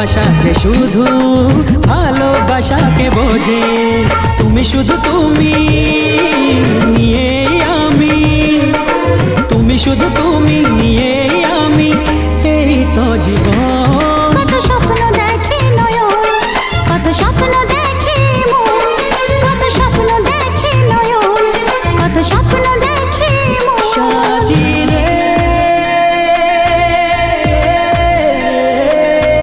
ভালোবাসা যে শুধু ভালোবাসাকে বোঝে। তুমি শুধু তুমি নিয়ে আমি, তুমি শুধু তুমি নিয়ে আমি, এই তো জীবন।